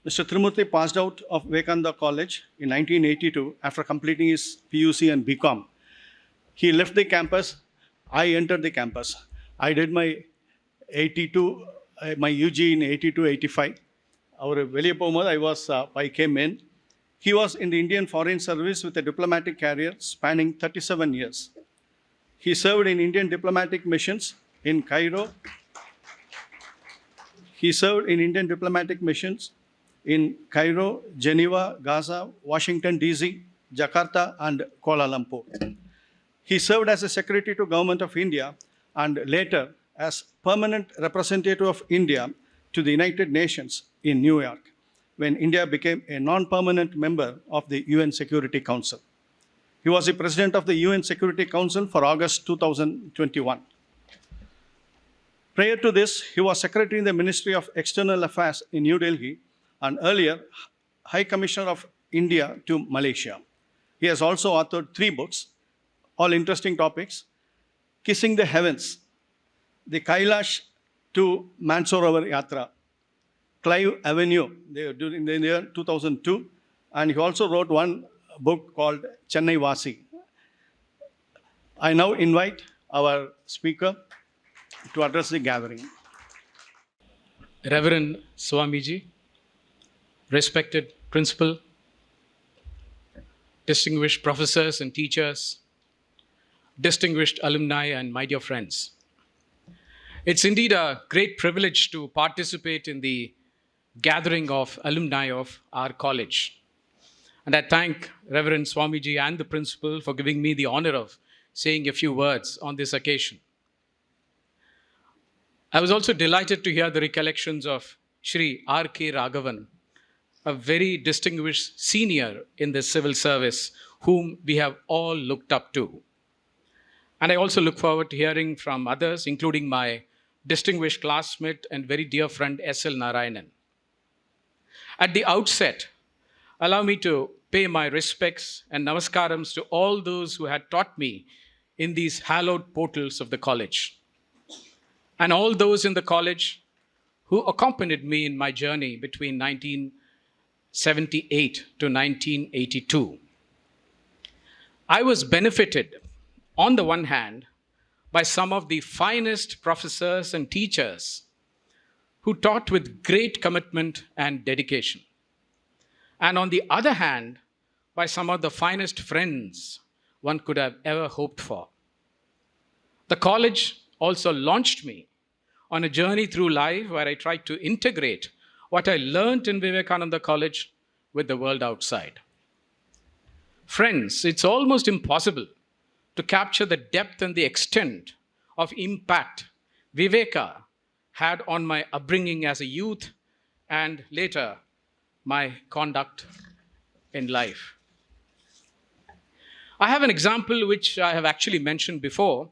Mr. Tirumurti passed out of Vivekananda College in 1982 after completing his PUC and BCom. He left the campus. I entered the campus. I did my 82, my UG in 82-85. I came in. He was in the Indian Foreign Service with a diplomatic career spanning 37 years. He served in Indian diplomatic missions in Cairo. Geneva, Gaza, Washington, D.C., Jakarta, and Kuala Lumpur. He served as a secretary to Government of India and later as permanent representative of India to the United Nations in New York, when India became a non-permanent member of the UN Security Council. He was the president of the UN Security Council for August 2021. Prior to this, he was secretary in the Ministry of External Affairs in New Delhi and earlier High Commissioner of India to Malaysia. He has also authored 3 books, all interesting topics: Kissing the Heavens, The Kailash to Mansarovar Yatra, Clive Avenue, during the year 2002, and he also wrote one book called Chennai Vasi. I now invite our speaker to address the gathering. Reverend Swamiji, respected principal, distinguished professors and teachers, distinguished alumni, and my dear friends. It's indeed a great privilege to participate in the gathering of alumni of our college. And I thank Reverend Swamiji and the principal for giving me the honor of saying a few words on this occasion. I was also delighted to hear the recollections of Shri R.K. Raghavan, a very distinguished senior in the civil service, whom we have all looked up to. And I also look forward to hearing from others, including my distinguished classmate and very dear friend S.L. Narayanan. At the outset, allow me to pay my respects and namaskarams to all those who had taught me in these hallowed portals of the college, and all those in the college who accompanied me in my journey between 1978 to 1982. I was benefited, on the one hand, by some of the finest professors and teachers who taught with great commitment and dedication. And on the other hand, by some of the finest friends one could have ever hoped for. The college also launched me on a journey through life where I tried to integrate what I learned in Vivekananda College with the world outside. Friends, it's almost impossible to capture the depth and the extent of impact Viveka had on my upbringing as a youth and later my conduct in life. I have an example which I have actually mentioned before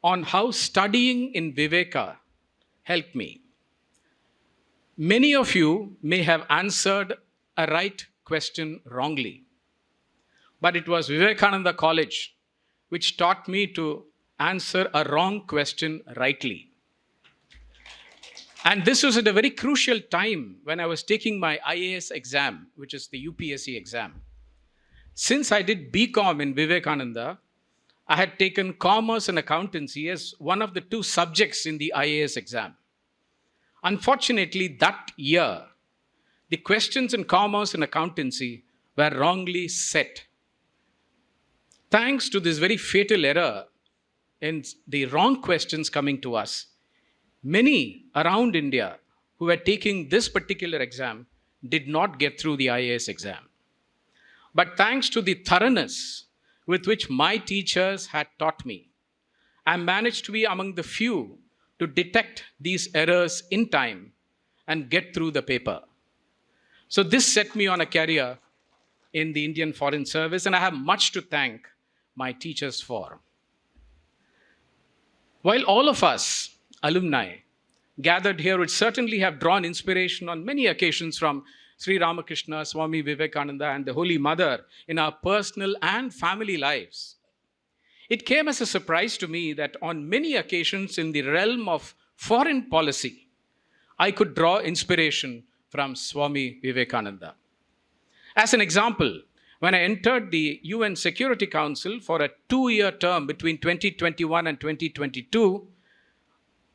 on how studying in Viveka helped me. Many of you may have answered a right question wrongly, but it was Vivekananda College which taught me to answer a wrong question rightly. And this was at a very crucial time when I was taking my IAS exam, which is the UPSC exam. Since I did BCom in Vivekananda, I had taken commerce and accountancy as one of the 2 subjects in the IAS exam. Unfortunately, that year, the questions in commerce and accountancy were wrongly set. Thanks to this very fatal error in the wrong questions coming to us, many around India who were taking this particular exam did not get through the IAS exam. But thanks to the thoroughness with which my teachers had taught me, I managed to be among the few to detect these errors in time and get through the paper. So this set me on a career in the Indian Foreign Service, and I have much to thank my teachers for. While all of us, alumni, gathered here would certainly have drawn inspiration on many occasions from Sri Ramakrishna, Swami Vivekananda, and the Holy Mother in our personal and family lives, it came as a surprise to me that on many occasions in the realm of foreign policy, I could draw inspiration from Swami Vivekananda. As an example, when I entered the UN Security Council for a 2-year term between 2021 and 2022,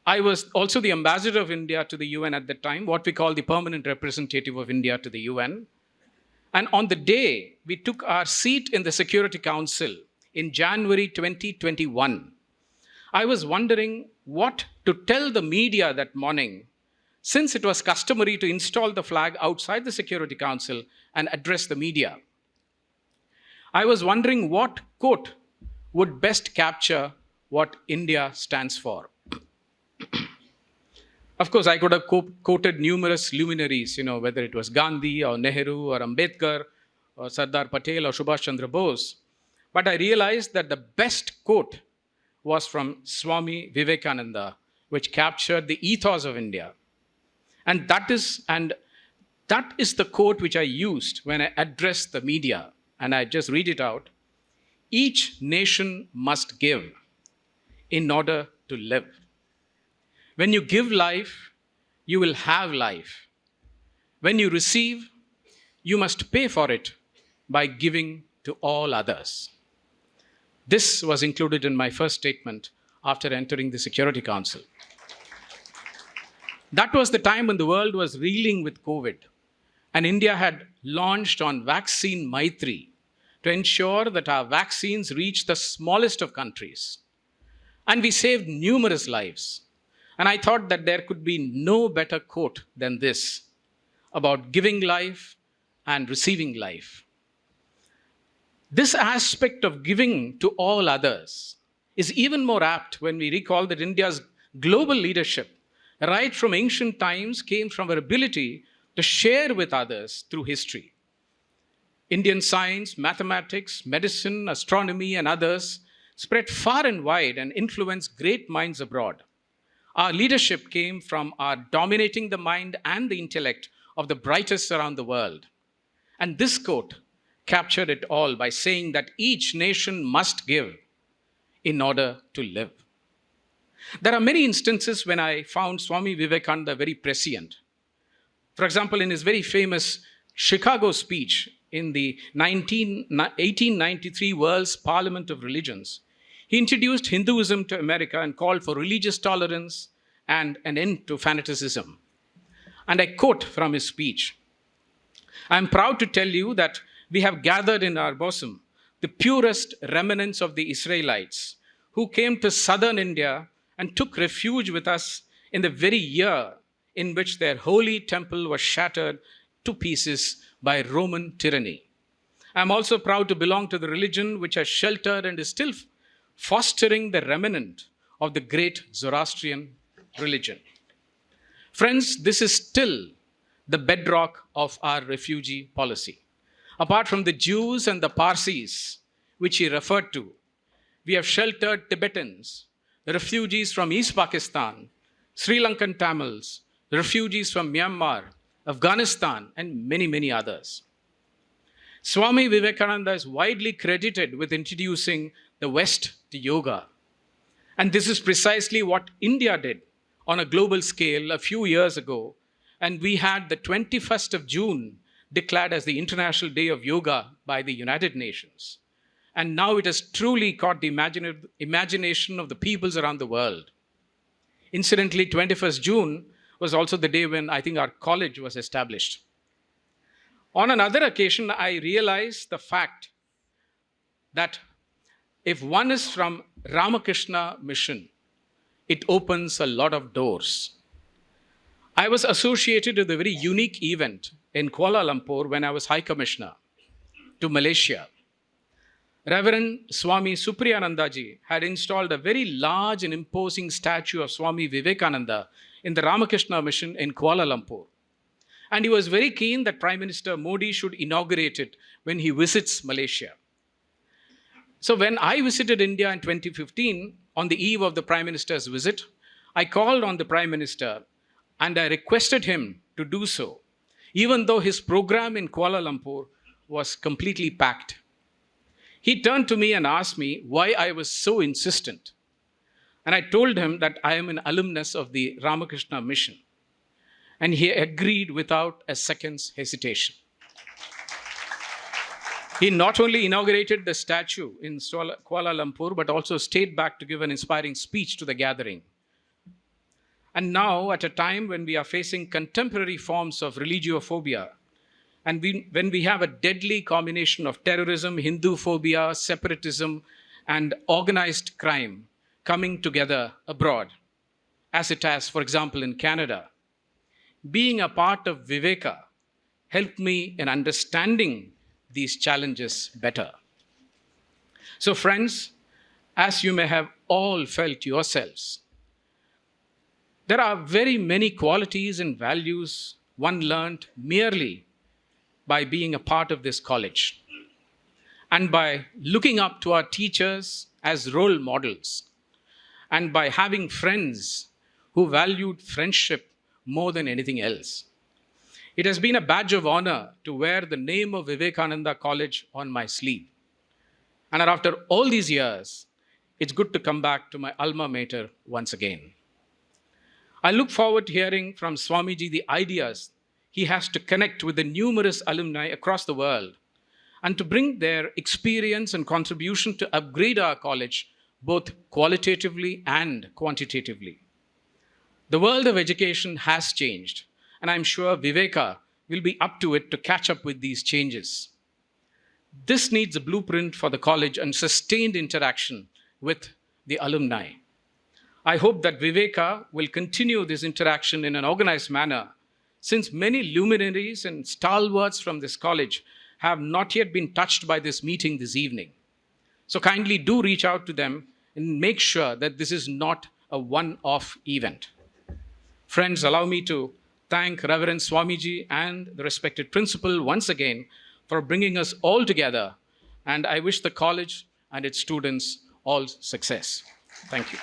I was also the ambassador of India to the UN at that time, what we call the permanent representative of India to the UN. And on the day we took our seat in the Security Council in January 2021, I was wondering what to tell the media that morning, since it was customary to install the flag outside the Security Council and address the media. I was wondering what quote would best capture what India stands for. Of course, I could have quoted numerous luminaries, whether it was Gandhi or Nehru or Ambedkar or Sardar Patel or Subhash Chandra Bose. But I realized that the best quote was from Swami Vivekananda, which captured the ethos of India. And that is the quote which I used when I addressed the media. And I just read it out. Each nation must give in order to live. When you give life, you will have life. When you receive, you must pay for it by giving to all others. This was included in my first statement after entering the Security Council. That was the time when the world was reeling with COVID, and India had launched on Vaccine Maitri to ensure that our vaccines reached the smallest of countries. And we saved numerous lives. And I thought that there could be no better quote than this about giving life and receiving life. This aspect of giving to all others is even more apt when we recall that India's global leadership, right from ancient times, came from our ability to share with others through history. Indian science, mathematics, medicine, astronomy, and others spread far and wide and influenced great minds abroad. Our leadership came from our dominating the mind and the intellect of the brightest around the world. And this quote captured it all by saying that each nation must give in order to live. There are many instances when I found Swami Vivekananda very prescient. For example, in his very famous Chicago speech in the 1893 World's Parliament of Religions, he introduced Hinduism to America and called for religious tolerance and an end to fanaticism. And I quote from his speech, "I am proud to tell you that we have gathered in our bosom the purest remnants of the Israelites who came to southern India and took refuge with us in the very year in which their holy temple was shattered to pieces by Roman tyranny. I am also proud to belong to the religion which has sheltered and is still fostering the remnant of the great Zoroastrian religion." Friends, this is still the bedrock of our refugee policy. Apart from the Jews and the Parsis, which he referred to, we have sheltered Tibetans, the refugees from East Pakistan, Sri Lankan Tamils, the refugees from Myanmar, Afghanistan, and many, many others. Swami Vivekananda is widely credited with introducing the West to yoga. And this is precisely what India did on a global scale a few years ago. And we had the 21st of June declared as the International Day of Yoga by the United Nations. And now it has truly caught the imagination of the peoples around the world. Incidentally, 21st June was also the day when I think our college was established. On another occasion, I realized the fact that if one is from Ramakrishna Mission, it opens a lot of doors. I was associated with a very unique event in Kuala Lumpur when I was High Commissioner to Malaysia. Reverend Swami Supriyanandaji had installed a very large and imposing statue of Swami Vivekananda in the Ramakrishna Mission in Kuala Lumpur. And he was very keen that Prime Minister Modi should inaugurate it when he visits Malaysia. So when I visited India in 2015, on the eve of the Prime Minister's visit, I called on the Prime Minister and I requested him to do so, even though his program in Kuala Lumpur was completely packed. He turned to me and asked me why I was so insistent. And I told him that I am an alumnus of the Ramakrishna Mission. and he agreed without a second's hesitation. He not only inaugurated the statue in Kuala Lumpur, but also stayed back to give an inspiring speech to the gathering. And now, at a time when we are facing contemporary forms of religiophobia, and when we have a deadly combination of terrorism, Hindu phobia, separatism, and organized crime coming together abroad, as it has, for example, in Canada, being a part of Viveka helped me in understanding these challenges better. So, friends, as you may have all felt yourselves, there are very many qualities and values one learned merely by being a part of this college and by looking up to our teachers as role models and by having friends who valued friendship more than anything else. It has been a badge of honor to wear the name of Vivekananda College on my sleeve. And after all these years, it's good to come back to my alma mater once again. I look forward to hearing from Swamiji the ideas he has to connect with the numerous alumni across the world and to bring their experience and contribution to upgrade our college both qualitatively and quantitatively. The world of education has changed, and I'm sure Viveka will be up to it to catch up with these changes. This needs a blueprint for the college and sustained interaction with the alumni. I hope that Viveka will continue this interaction in an organized manner, since many luminaries and stalwarts from this college have not yet been touched by this meeting this evening. So kindly do reach out to them and make sure that this is not a one-off event. Friends, allow me to thank Reverend Swamiji and the respected principal once again for bringing us all together, and I wish the college and its students all success. Thank you.